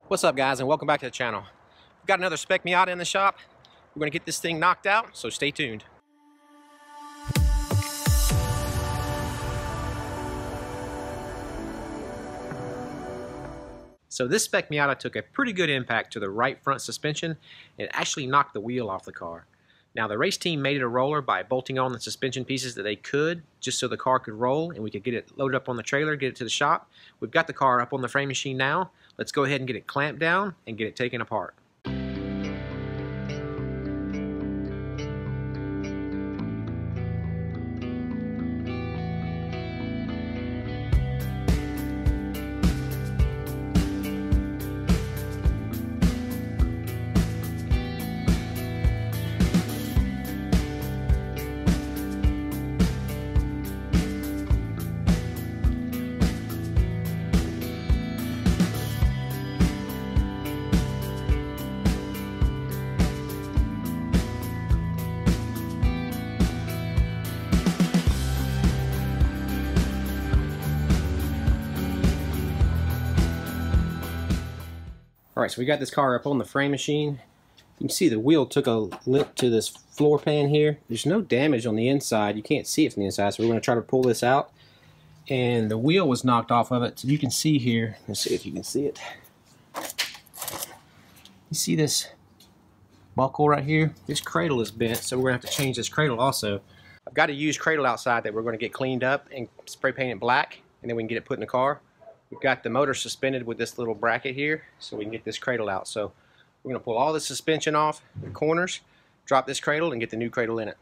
What's up, guys, and welcome back to the channel. We've got another Spec Miata in the shop. We're going to get this thing knocked out, so stay tuned. So this Spec Miata took a pretty good impact to the right front suspension, and it actually knocked the wheel off the car. Now, the race team made it a roller by bolting on the suspension pieces that they could, just so the car could roll and we could get it loaded up on the trailer, get it to the shop. We've got the car up on the frame machine now. Let's go ahead and get it clamped down and get it taken apart. Alright, so we got this car up on the frame machine. You can see the wheel took a lip to this floor pan here. There's no damage on the inside. You can't see it from the inside, so we're going to try to pull this out. And the wheel was knocked off of it, so you can see here. Let's see if you can see it. You see this buckle right here? This cradle is bent, so we're going to have to change this cradle also. I've got a used cradle outside that we're going to get cleaned up and spray paint it black, and then we can get it put in the car. We've got the motor suspended with this little bracket here, so we can get this cradle out. So we're going to pull all the suspension off the corners, drop this cradle, and get the new cradle in it.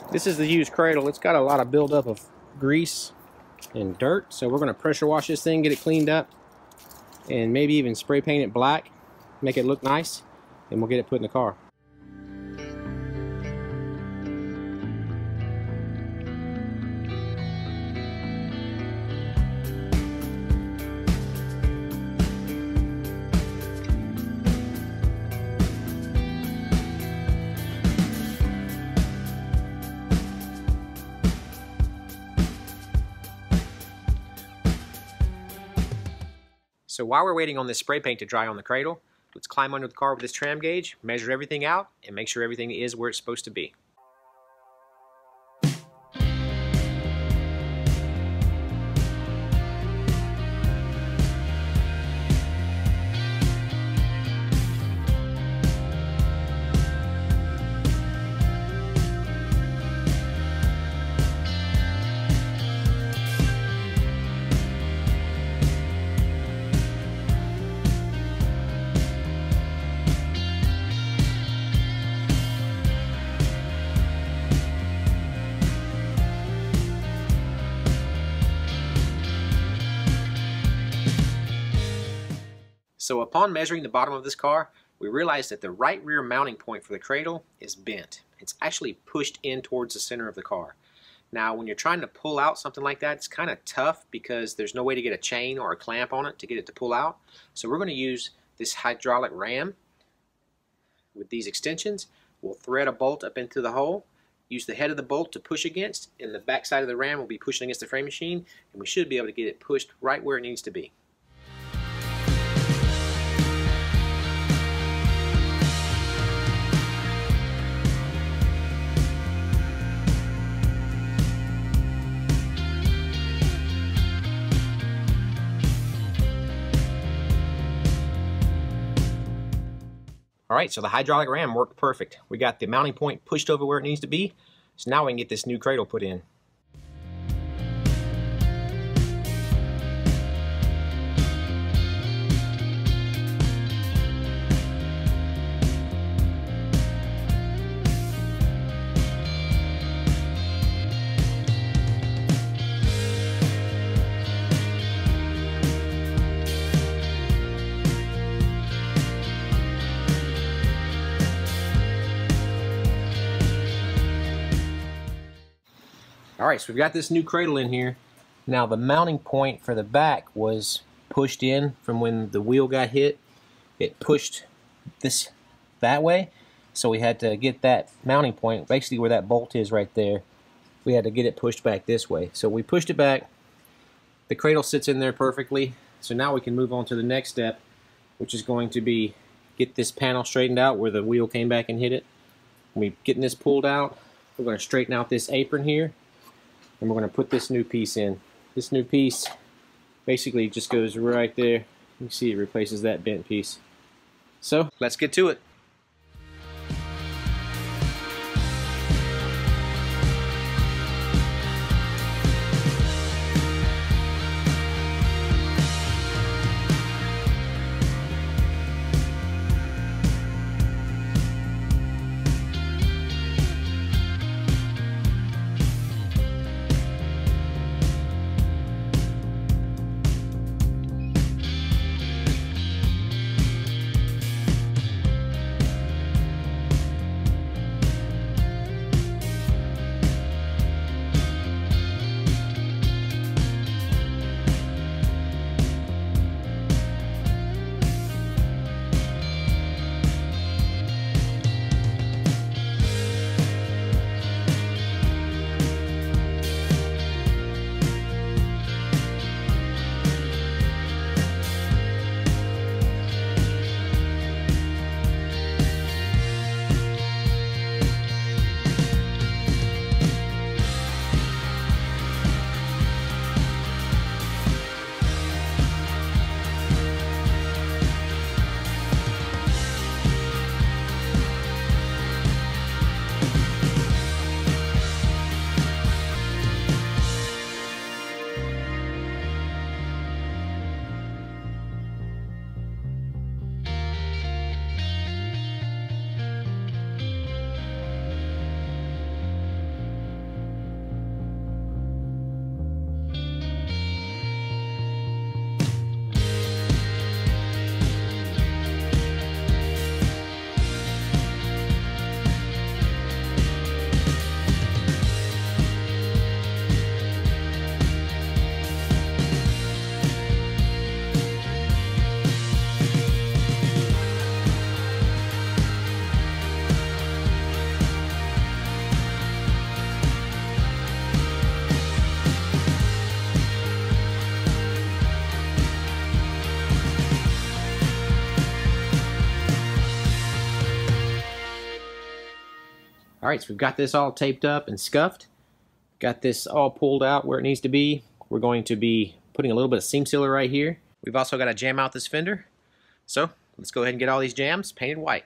This is the used cradle. It's got a lot of buildup of grease and dirt, so we're going to pressure wash this thing, get it cleaned up, and maybe even spray paint it black, make it look nice, and we'll get it put in the car. So while we're waiting on this spray paint to dry on the cradle, let's climb under the car with this tram gauge, measure everything out, and make sure everything is where it's supposed to be. So upon measuring the bottom of this car, we realized that the right rear mounting point for the cradle is bent. It's actually pushed in towards the center of the car. Now when you're trying to pull out something like that, it's kind of tough because there's no way to get a chain or a clamp on it to get it to pull out. So we're going to use this hydraulic ram with these extensions. We'll thread a bolt up into the hole, use the head of the bolt to push against, and the back side of the ram will be pushing against the frame machine, and we should be able to get it pushed right where it needs to be. Alright, so the hydraulic ram worked perfect. We got the mounting point pushed over where it needs to be, so now we can get this new cradle put in. Alright, so we've got this new cradle in here. Now the mounting point for the back was pushed in from when the wheel got hit. It pushed this that way, so we had to get that mounting point, basically where that bolt is right there, we had to get it pushed back this way. So we pushed it back, the cradle sits in there perfectly, so now we can move on to the next step, which is going to be get this panel straightened out where the wheel came back and hit it. When we're getting this pulled out, we're going to straighten out this apron here, and we're going to put this new piece in. This new piece basically just goes right there. You can see it replaces that bent piece. So let's get to it. Alright, so we've got this all taped up and scuffed. Got this all pulled out where it needs to be. We're going to be putting a little bit of seam sealer right here. We've also got to jam out this fender. So let's go ahead and get all these jams painted white.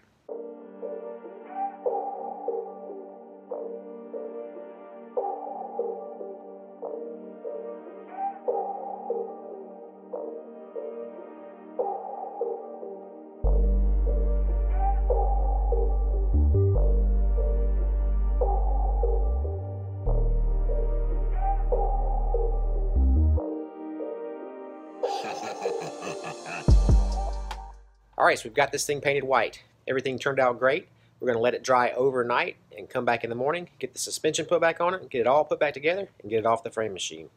Alright, so we've got this thing painted white. Everything turned out great. We're going to let it dry overnight and come back in the morning, get the suspension put back on it, get it all put back together, and get it off the frame machine.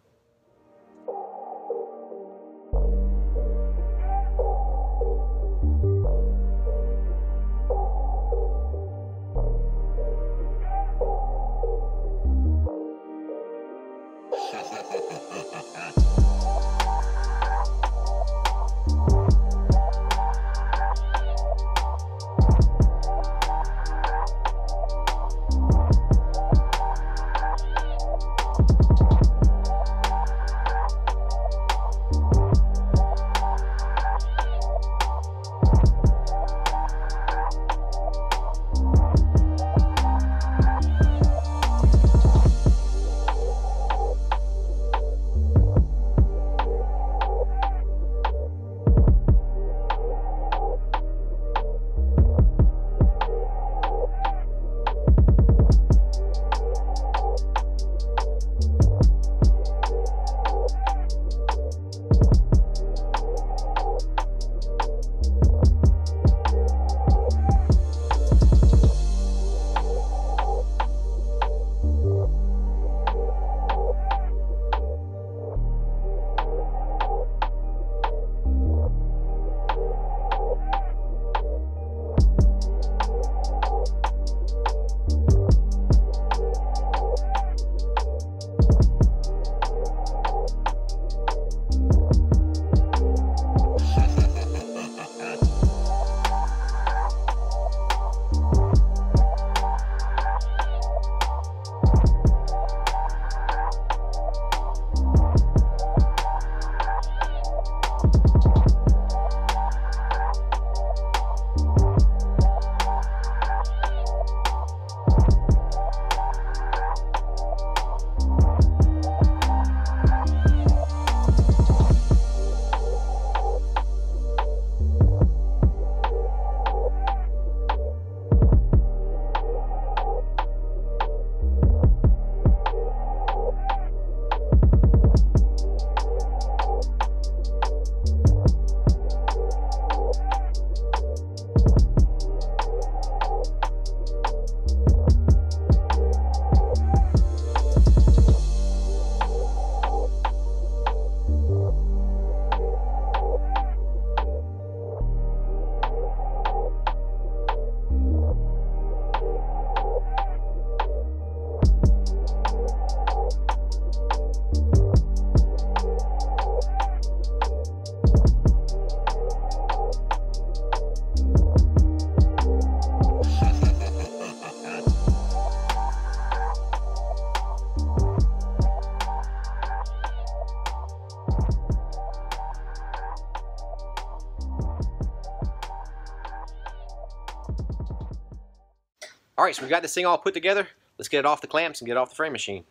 Alright, so we've got this thing all put together. Let's get it off the clamps and get it off the frame machine.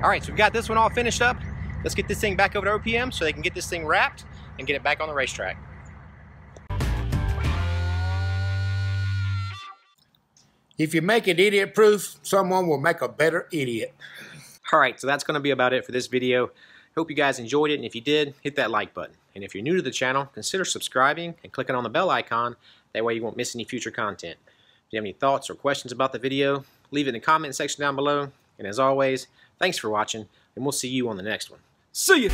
Alright, so we've got this one all finished up. Let's get this thing back over to OPM so they can get this thing wrapped and get it back on the racetrack. If you make it idiot proof, someone will make a better idiot. Alright, so that's going to be about it for this video. Hope you guys enjoyed it, and if you did, hit that like button. And if you're new to the channel, consider subscribing and clicking on the bell icon. That way you won't miss any future content. If you have any thoughts or questions about the video, leave it in the comment section down below. And as always, thanks for watching, and we'll see you on the next one. See ya!